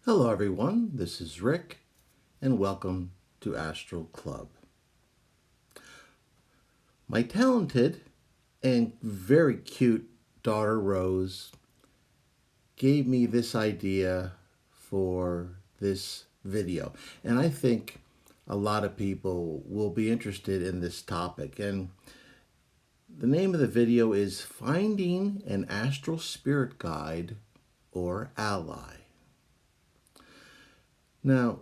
Hello, everyone. This is Rick, and welcome to Astral Club. My talented and very cute daughter Rose gave me this idea for this video, and I think a lot of people will be interested in this topic. And the name of the video is Finding an Astral Spirit Guide or Ally. Now,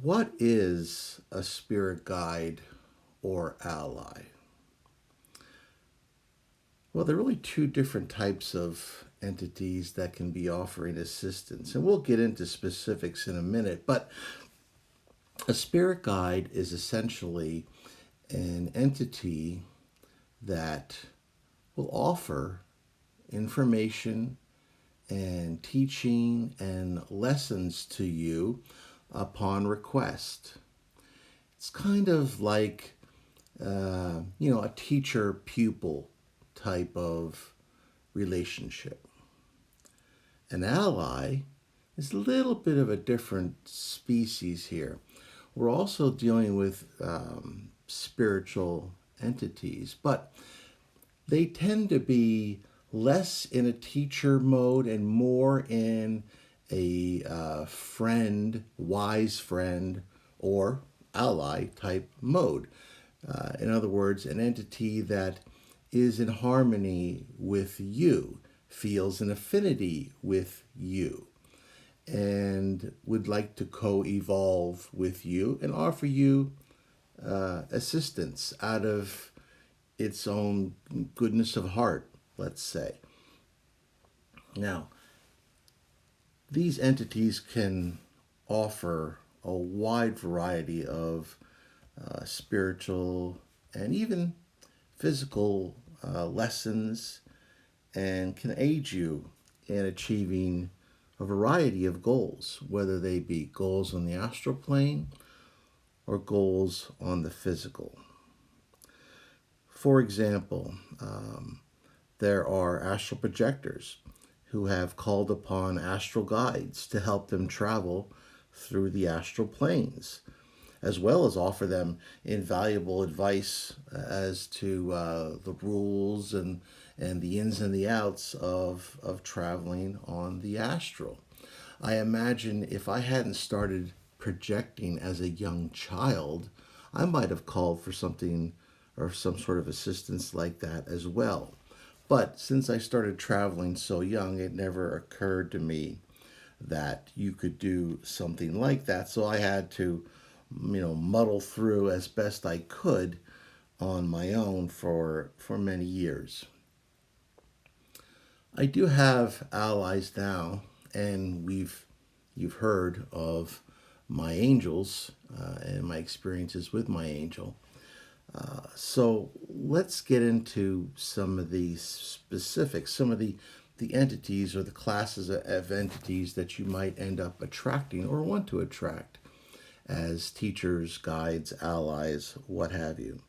what is a spirit guide or ally? Well, there are really two different types of entities that can be offering assistance, and we'll get into specifics in a minute. But a spirit guide is essentially an entity that will offer information and teaching and lessons to you upon request. It's kind of like, a teacher pupil type of relationship. An ally is a little bit of a different species here. We're also dealing with spiritual entities, but they tend to be less in a teacher mode and more in a friend, wise friend, or ally type mode. In other words, an entity that is in harmony with you, feels an affinity with you, and would like to co-evolve with you and offer you assistance out of its own goodness of heart, let's say. Now, these entities can offer a wide variety of spiritual and even physical lessons and can aid you in achieving a variety of goals, whether they be goals on the astral plane or goals on the physical. For example, there are astral projectors who have called upon astral guides to help them travel through the astral planes, as well as offer them invaluable advice as to the rules and the ins and the outs of traveling on the astral. I imagine if I hadn't started projecting as a young child, I might have called for something or some sort of assistance like that as well. But since I started traveling so young, it never occurred to me that you could do something like that. So I had to, muddle through as best I could on my own for many years. I do have allies now, and you've heard of my angels and my experiences with my angel. So let's get into some of these specifics, some of the entities or the classes of entities that you might end up attracting or want to attract as teachers, guides, allies, what have you.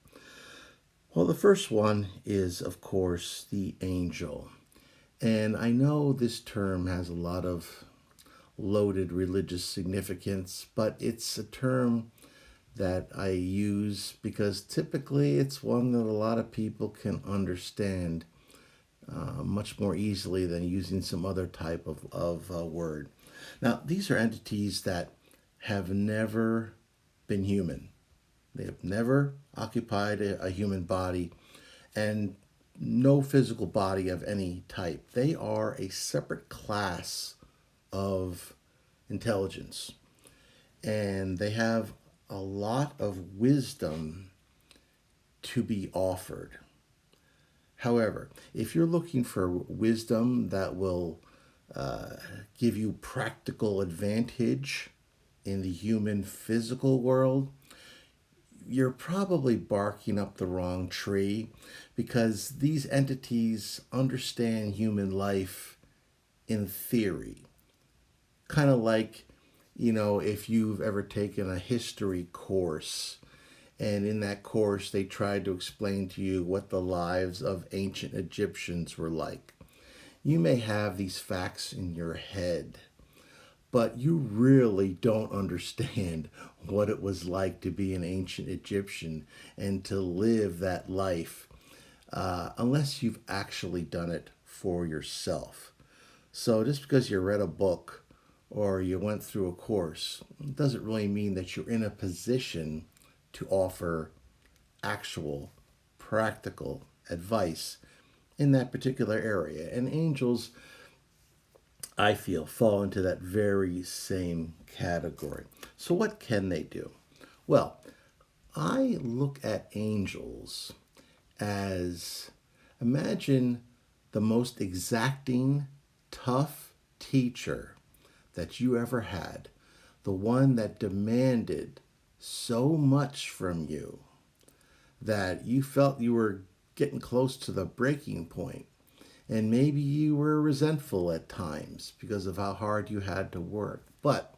Well, the first one is, of course, the angel. And I know this term has a lot of loaded religious significance, but it's a term that I use because typically it's one that a lot of people can understand much more easily than using some other type of word. Now, these are entities that have never been human. They have never occupied a human body and no physical body of any type. They are a separate class of intelligence, and they have a lot of wisdom to be offered. However, if you're looking for wisdom that will give you practical advantage in the human physical world, you're probably barking up the wrong tree, because these entities understand human life in theory. Kind of like, if you've ever taken a history course, and in that course they tried to explain to you what the lives of ancient Egyptians were like. You may have these facts in your head, but you really don't understand what it was like to be an ancient Egyptian and to live that life unless you've actually done it for yourself. So just because you read a book or you went through a course doesn't really mean that you're in a position to offer actual practical advice in that particular area. And angels, I feel, fall into that very same category. So, what can they do? Well, I look at angels as, imagine the most exacting, tough teacher that you ever had, the one that demanded so much from you that you felt you were getting close to the breaking point. And maybe you were resentful at times because of how hard you had to work. But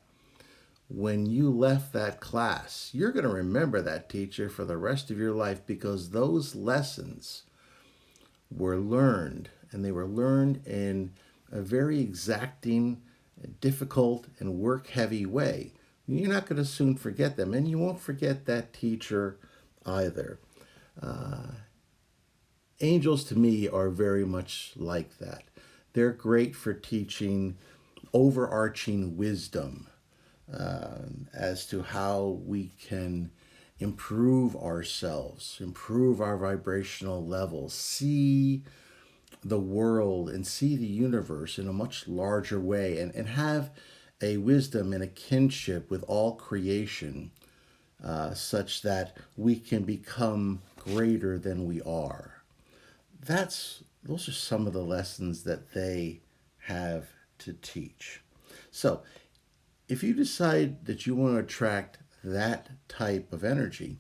when you left that class, you're going to remember that teacher for the rest of your life because those lessons were learned, and they were learned in a very exacting, difficult, and work heavy way. You're not going to soon forget them, and you won't forget that teacher either. Angels to me are very much like that. They're great for teaching overarching wisdom as to how we can improve ourselves, improve our vibrational levels, see the world and see the universe in a much larger way, and have a wisdom and a kinship with all creation such that we can become greater than we are. Those are some of the lessons that they have to teach. So, if you decide that you want to attract that type of energy,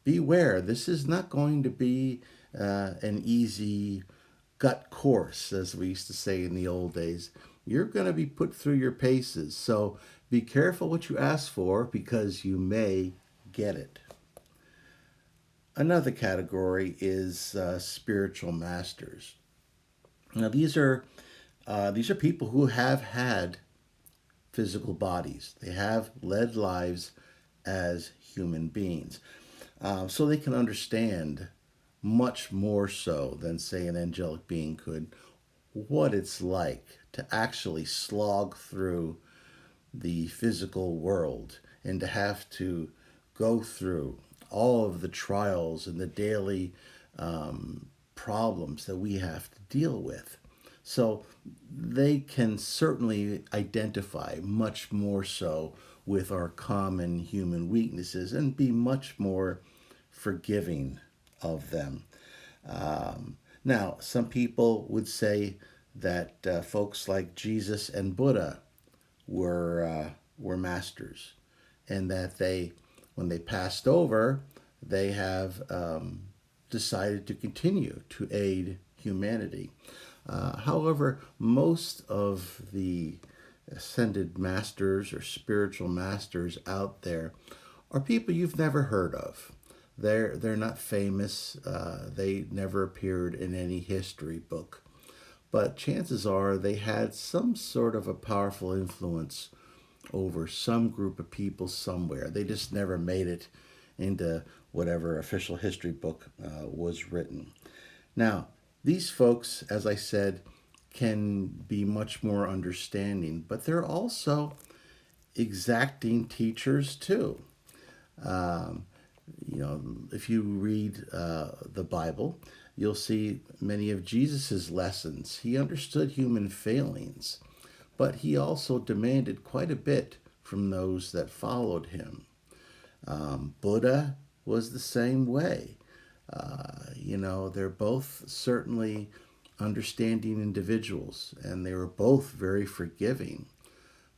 beware. This is not going to be an easy gut course, as we used to say in the old days. You're going to be put through your paces. So be careful what you ask for because you may get it. Another category is spiritual masters. Now these are people who have had physical bodies. They have led lives as human beings, so they can understand much more so than say an angelic being could what it's like to actually slog through the physical world and to have to go through all of the trials and the daily problems that we have to deal with. So they can certainly identify much more so with our common human weaknesses and be much more forgiving of them. Now, some people would say that folks like Jesus and Buddha were masters, and that when they passed over, they have decided to continue to aid humanity. However, most of the ascended masters or spiritual masters out there are people you've never heard of. They're not famous. They never appeared in any history book. But chances are they had some sort of a powerful influence over some group of people somewhere. They just never made it into whatever official history book was written. Now, these folks, as I said, can be much more understanding, but they're also exacting teachers too. Um, if you read the Bible, you'll see many of Jesus's lessons. He understood human failings, but he also demanded quite a bit from those that followed him. Buddha was the same way. They're both certainly understanding individuals, and they were both very forgiving.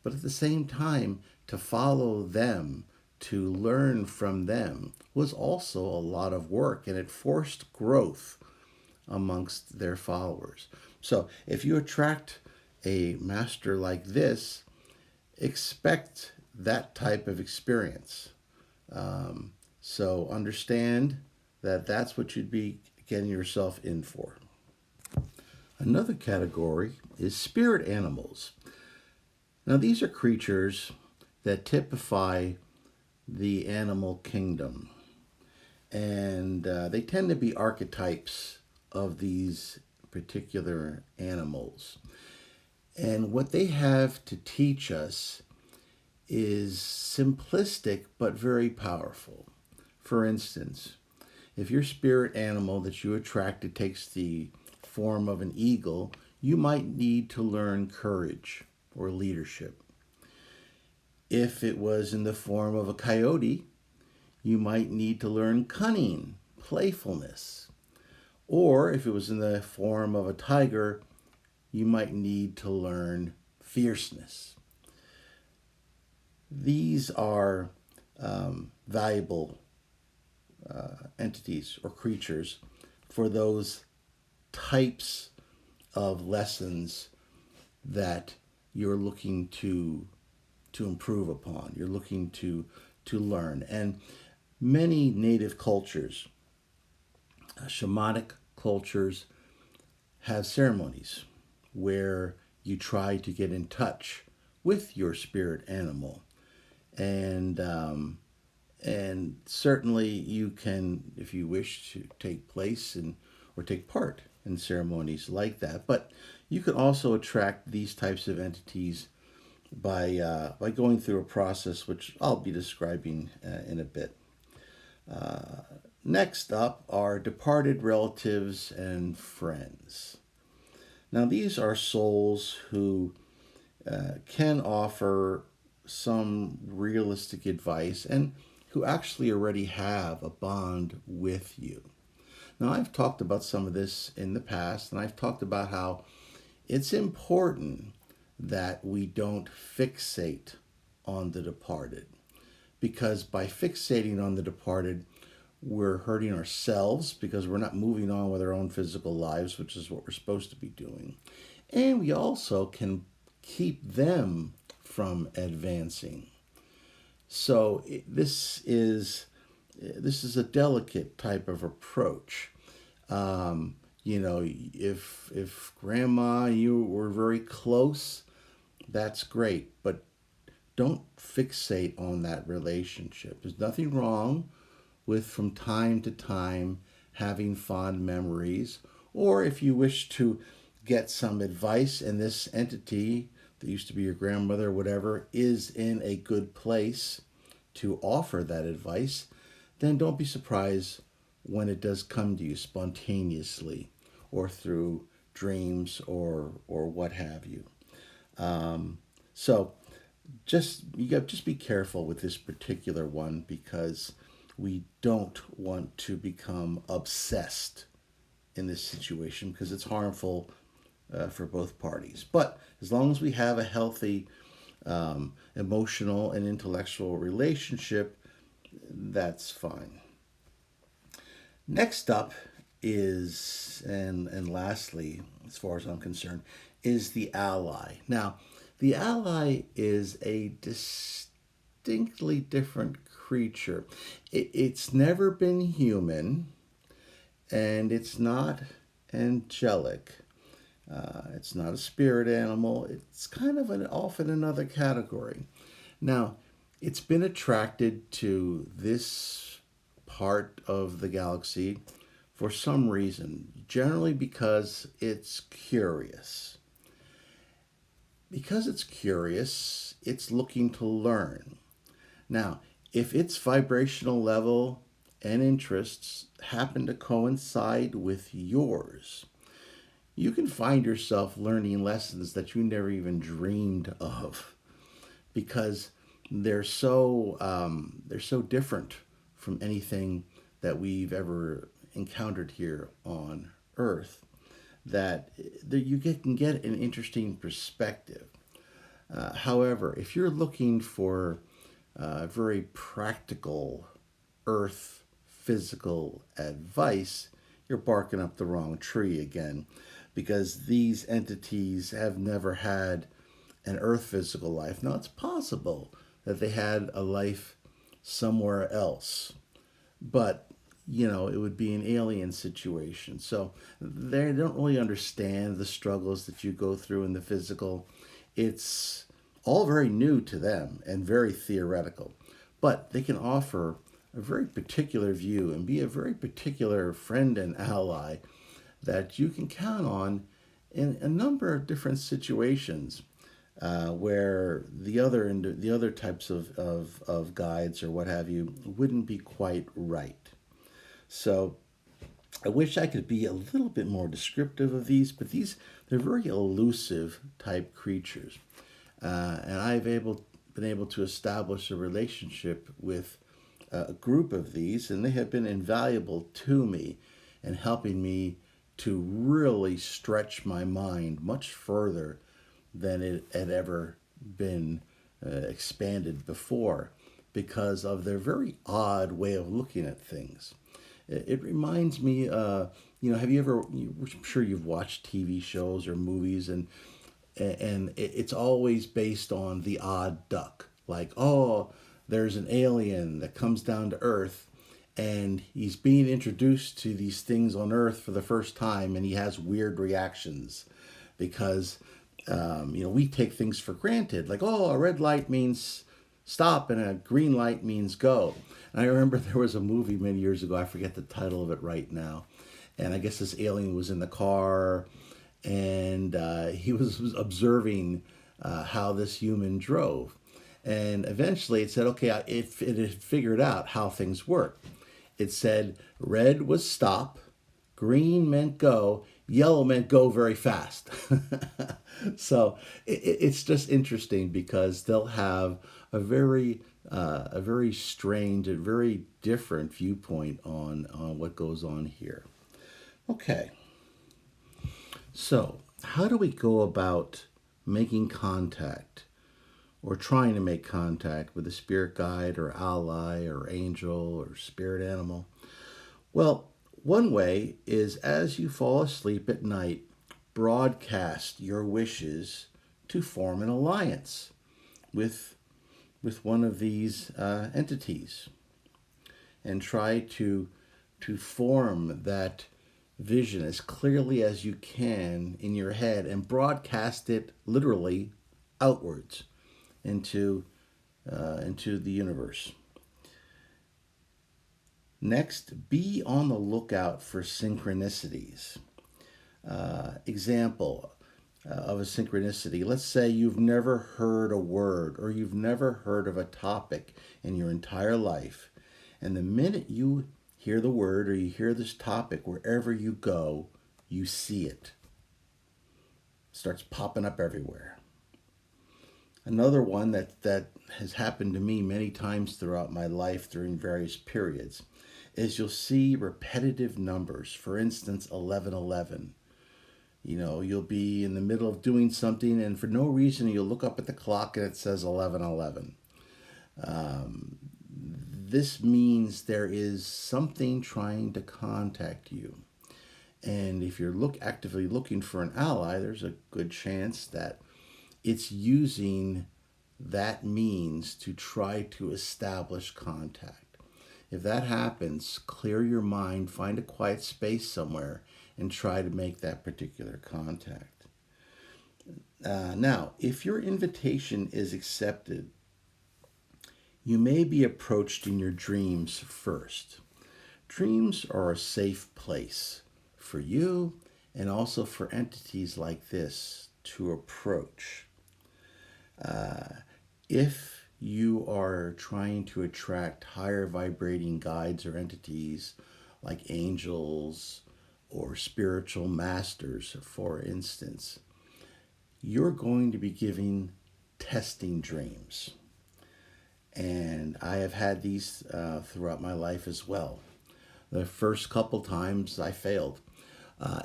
But at the same time, to follow them, to learn from them, was also a lot of work, and it forced growth amongst their followers. So if you attract a master like this, expect that type of experience. So understand that that's what you'd be getting yourself in for. Another category is spirit animals. Now, these are creatures that typify the animal kingdom, and they tend to be archetypes of these particular animals. And what they have to teach us is simplistic but very powerful. For instance, if your spirit animal that you attracted takes the form of an eagle, you might need to learn courage or leadership. If it was in the form of a coyote, you might need to learn cunning, playfulness. Or if it was in the form of a tiger, you might need to learn fierceness. These are valuable entities or creatures for those types of lessons that you're looking to improve upon. You're looking to learn. And many native cultures, shamanic cultures, have ceremonies where you try to get in touch with your spirit animal, and certainly you can, if you wish, to take place in or take part in ceremonies like that. But you can also attract these types of entities by going through a process which I'll be describing in a bit. Next up are departed relatives and friends. Now, these are souls who can offer some realistic advice and who actually already have a bond with you. Now, I've talked about some of this in the past, and I've talked about how it's important that we don't fixate on the departed, because by fixating on the departed, we're hurting ourselves because we're not moving on with our own physical lives, which is what we're supposed to be doing. And we also can keep them from advancing. So this is a delicate type of approach. If grandma and you were very close, that's great, but don't fixate on that relationship. There's nothing wrong with, from time to time, having fond memories, or if you wish to get some advice and this entity that used to be your grandmother or whatever is in a good place to offer that advice, then don't be surprised when it does come to you spontaneously or through dreams or what have you. So just be careful with this particular one, because we don't want to become obsessed in this situation, because it's harmful for both parties. But as long as we have a healthy emotional and intellectual relationship, that's fine. Next up is, and lastly, as far as I'm concerned, is the ally. Now, the ally is a distinctly different creature. It's never been human, and it's not angelic. It's not a spirit animal. It's kind of off in another category. Now, it's been attracted to this part of the galaxy for some reason, generally because it's curious. Because it's curious, it's looking to learn. Now, if its vibrational level and interests happen to coincide with yours, you can find yourself learning lessons that you never even dreamed of, because they're so different from anything that we've ever encountered here on Earth, that you can get an interesting perspective. However, if you're looking for very practical Earth physical advice, you're barking up the wrong tree again, because these entities have never had an Earth physical life. Now, it's possible that they had a life somewhere else, but it would be an alien situation. So they don't really understand the struggles that you go through in the physical. It's all very new to them and very theoretical. But they can offer a very particular view and be a very particular friend and ally that you can count on in a number of different situations where the other types of guides or what have you wouldn't be quite right. So I wish I could be a little bit more descriptive of these, but they're very elusive type creatures, and been able to establish a relationship with a group of these, and they have been invaluable to me in helping me to really stretch my mind much further than it had ever been expanded before because of their very odd way of looking at things. It reminds me, have you ever? I'm sure you've watched TV shows or movies, and it's always based on the odd duck. Like, oh, there's an alien that comes down to Earth, and he's being introduced to these things on Earth for the first time, and he has weird reactions because we take things for granted. Like, oh, a red light means stop and a green light means go. And I remember there was a movie many years ago, I forget the title of it right now, and I guess this alien was in the car and he was observing how this human drove. And eventually it said, okay, it had figured out how things work. It said red was stop, green meant go, yellow meant go very fast. So it's just interesting because they'll have a very strange and very different viewpoint on what goes on here. Okay, so how do we go about making contact or trying to make contact with a spirit guide or ally or angel or spirit animal? Well, one way is as you fall asleep at night, broadcast your wishes to form an alliance with one of these entities and try to form that vision as clearly as you can in your head and broadcast it literally outwards into the universe. Next, be on the lookout for synchronicities. Example of a synchronicity. Let's say you've never heard a word or you've never heard of a topic in your entire life. And the minute you hear the word or you hear this topic, wherever you go, you see it. It starts popping up everywhere. Another one that has happened to me many times throughout my life during various periods is you'll see repetitive numbers. For instance, 1111. You'll be in the middle of doing something and for no reason you'll look up at the clock and it says 1111. This means there is something trying to contact you. And if you're actively looking for an ally, there's a good chance that it's using that means to try to establish contact. If that happens, clear your mind, find a quiet space somewhere, and try to make that particular contact. Now, if your invitation is accepted, you may be approached in your dreams first. Dreams are a safe place for you and also for entities like this to approach. If you are trying to attract higher vibrating guides or entities like angels or spiritual masters, for instance, you're going to be giving testing dreams. And I have had these throughout my life as well. The first couple times I failed.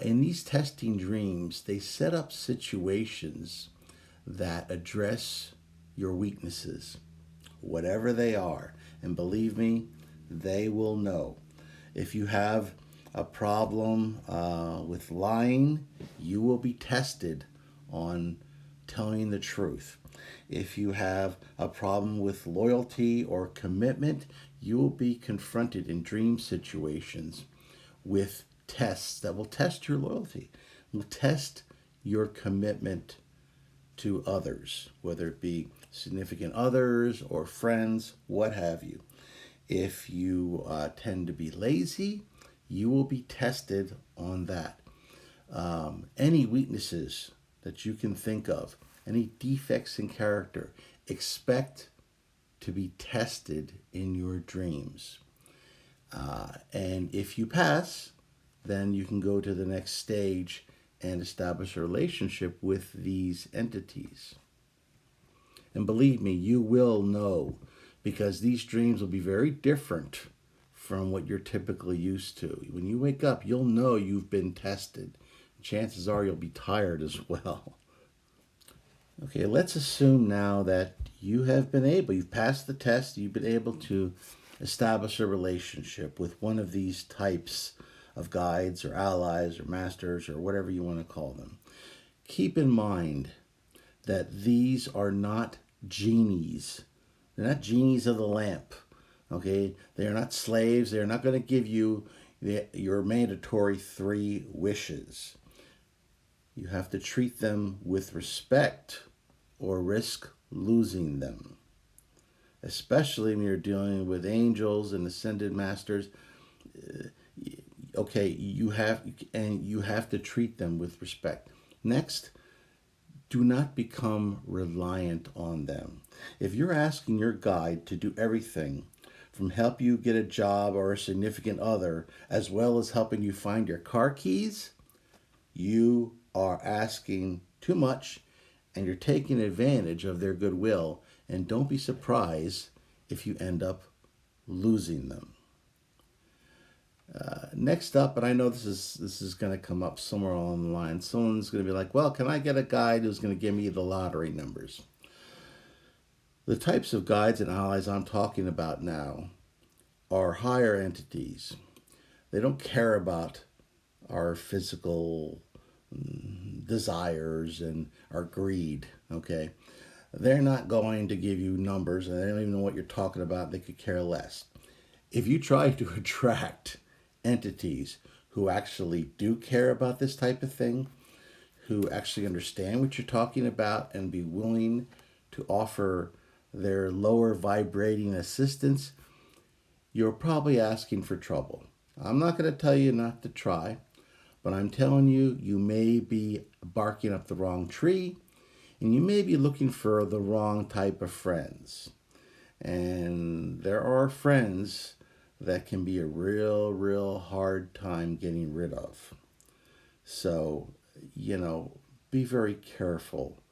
In these testing dreams, they set up situations that address your weaknesses, whatever they are. And believe me, they will know. If you have a problem with lying, you will be tested on telling the truth. If you have a problem with loyalty or commitment, you will be confronted in dream situations with tests that will test your loyalty, will test your commitment to others, whether it be significant others or friends, what have you. If you tend to be lazy, you will be tested on that. Any weaknesses that you can think of, any defects in character, expect to be tested in your dreams. And if you pass, then you can go to the next stage and establish a relationship with these entities. And believe me, you will know, because these dreams will be very different from what you're typically used to. When you wake up, you'll know you've been tested. Chances are you'll be tired as well. Okay, let's assume now that you've passed the test, you've been able to establish a relationship with one of these types of guides or allies or masters or whatever you want to call them. Keep in mind that these are not genies. They're not genies of the lamp. Okay, they are not slaves. They are not going to give you your mandatory 3 wishes. You have to treat them with respect or risk losing them. Especially when you're dealing with angels and ascended masters. Okay, you have to treat them with respect. Next, do not become reliant on them. If you're asking your guide to do everything from help you get a job or a significant other, as well as helping you find your car keys, you are asking too much and you're taking advantage of their goodwill, and don't be surprised if you end up losing them. Next up, and I know this is going to come up somewhere along the line, someone's going to be like, well, can I get a guide who's going to give me the lottery numbers? The types of guides and allies I'm talking about now are higher entities. They don't care about our physical desires and our greed, okay? They're not going to give you numbers, and they don't even know what you're talking about. They could care less. If you try to attract entities who actually do care about this type of thing, who actually understand what you're talking about and be willing to offer their lower vibrating assistance, you're probably asking for trouble. I'm not going to tell you not to try, but I'm telling you, you may be barking up the wrong tree, and you may be looking for the wrong type of friends. And there are friends that can be a real hard time getting rid of. So, be very careful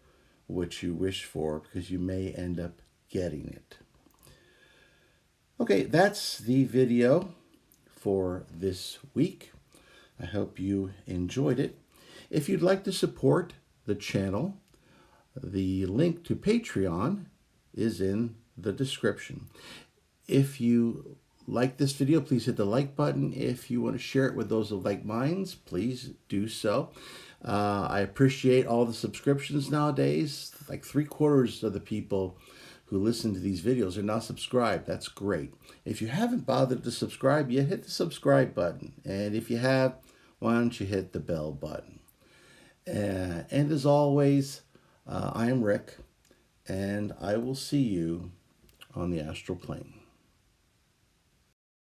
what you wish for, because you may end up getting it. Okay, that's the video for this week. I hope you enjoyed it. If you'd like to support the channel, the link to Patreon is in the description. If you like this video, please hit the like button. If you want to share it with those of like minds, please do so. I appreciate all the subscriptions nowadays. Like 3/4 of the people who listen to these videos are now subscribed. That's great. If you haven't bothered to subscribe yet, hit the subscribe button. And if you have, why don't you hit the bell button? And as always, I am Rick, and I will see you on the astral plane.